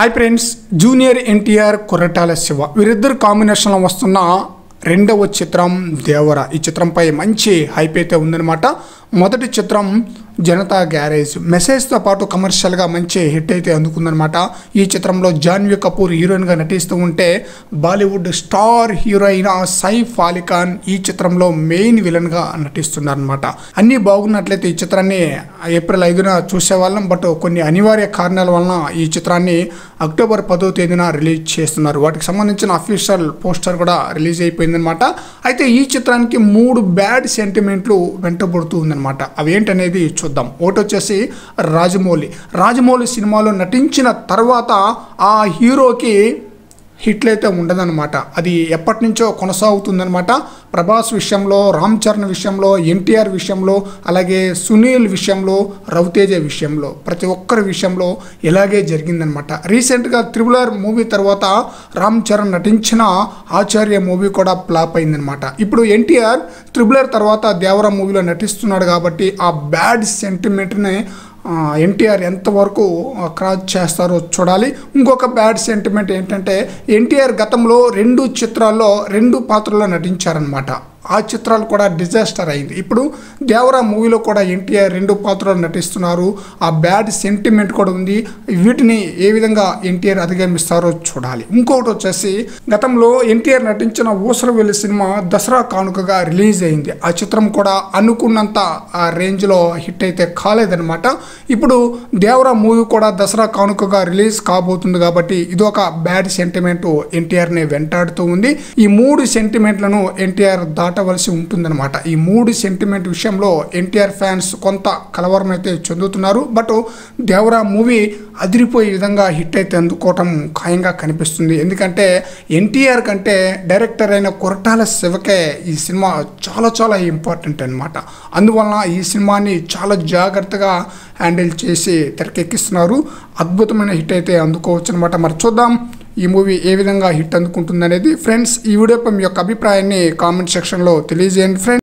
Hi friends, junior NTR Koratala Shiva వీరిద్దరు కాంబినేషన్లో వస్తున్న రెండవ చిత్రం దేవర. ఈ చిత్రంపై మంచి హైప్ అయితే ఉందన్నమాట. మొదటి చిత్రం జనతా గ్యారేజ్ మెసేజ్తో పాటు కమర్షియల్గా మంచి హిట్ అయితే అందుకుందనమాట. ఈ చిత్రంలో జాన్వీ కపూర్ హీరోయిన్గా నటిస్తూ ఉంటే బాలీవుడ్ స్టార్ హీరోయిన్ సైఫ్ అలీ ఖాన్ ఈ చిత్రంలో మెయిన్ విలన్గా నటిస్తున్నారనమాట. అన్నీ బాగున్నట్లయితే ఈ చిత్రాన్ని ఏప్రిల్ 5న చూసేవాళ్ళం. బట్ కొన్ని అనివార్య కారణాల వలన ఈ చిత్రాన్ని అక్టోబర్ 10వ తేదీన రిలీజ్ చేస్తున్నారు. వాటికి సంబంధించిన అఫీషియల్ పోస్టర్ కూడా రిలీజ్ అయిపోయిందనమాట. అయితే ఈ చిత్రానికి 3 బ్యాడ్ సెంటిమెంట్లు వెంటబడుతూ ఉందన్నమాట. అవి ఏంటనేది చూద్దాం. ఒకటి వచ్చేసి రాజమౌళి సినిమాలో నటించిన తర్వాత ఆ హీరోకి హిట్లు అయితే ఉండదన్నమాట. అది ఎప్పటి నుంచో కొనసాగుతుందన్నమాట. ప్రభాస్ విషయంలో, రామ్ చరణ్ విషయంలో, ఎన్టీఆర్ విషయంలో, అలాగే సునీల్ విషయంలో, రవితేజ విషయంలో, ప్రతి ఒక్కరి విషయంలో ఇలాగే జరిగిందనమాట. రీసెంట్గా త్రిబులర్ మూవీ తర్వాత రామ్ చరణ్ నటించిన ఆచార్య మూవీ కూడా ఫ్లాప్ అయిందనమాట. ఇప్పుడు ఎన్టీఆర్ త్రిబులర్ తర్వాత దేవర మూవీలో నటిస్తున్నాడు కాబట్టి ఆ బ్యాడ్ సెంటిమెంట్ని ఎన్టీఆర్ ఎంతవరకు క్రాస్ చేస్తారో చూడాలి. ఇంకొక బ్యాడ్ సెంటిమెంట్ ఏంటంటే ఎన్టీఆర్ గతంలో 2 చిత్రాల్లో 2 పాత్రల్లో నటించారనమాట. ఆ చిత్రాలు కూడా డిజాస్టర్ అయింది. ఇప్పుడు దేవరా మూవీలో కూడా ఎన్టీఆర్ 2 పాత్రలు నటిస్తున్నారు. ఆ బ్యాడ్ సెంటిమెంట్ కూడా ఉంది. వీటిని ఏ విధంగా ఎన్టీఆర్ అధిగమిస్తారో చూడాలి. ఇంకొకటి వచ్చేసి గతంలో ఎన్టీఆర్ నటించిన ఊసరవెల్లి సినిమా దసరా కానుకగా రిలీజ్ అయింది. ఆ చిత్రం కూడా అనుకున్నంత ఆ రేంజ్లో హిట్ అయితే కాలేదనమాట. ఇప్పుడు దేవరా మూవీ కూడా దసరా కానుకగా రిలీజ్ కాబోతుంది కాబట్టి ఇదొక బ్యాడ్ సెంటిమెంట్ ఎన్టీఆర్ని వెంటాడుతూ ఉంది. ఈ 3 సెంటిమెంట్లను ఎన్టీఆర్ దాటవలసి ఉంటుందన్నమాట. ఈ 3 సెంటిమెంట్ విషయంలో ఎన్టీఆర్ ఫ్యాన్స్ కొంత కలవరం అయితే చెందుతున్నారు. బట్ దేవరా మూవీ అదిరిపోయే విధంగా హిట్ అయితే అందుకోవటం ఖాయంగా కనిపిస్తుంది. ఎందుకంటే ఎన్టీఆర్ కంటే డైరెక్టర్ అయిన కొరటాల శివకే ఈ సినిమా చాలా ఇంపార్టెంట్ అనమాట. అందువలన ఈ సినిమాని చాలా జాగ్రత్తగా హ్యాండిల్ చేసి తెరకెక్కిస్తున్నారు. అద్భుతమైన హిట్ అయితే అందుకోవచ్చు అనమాట. మరి చూద్దాం ఈ మూవీ ఏ విధంగా హిట్ అందుకుంటుంది అనేది. ఫ్రెండ్స్, ఈ వీడియోపై మీ యొక్క అభిప్రాయాన్ని కామెంట్ సెక్షన్లో తెలియజేయండి ఫ్రెండ్స్.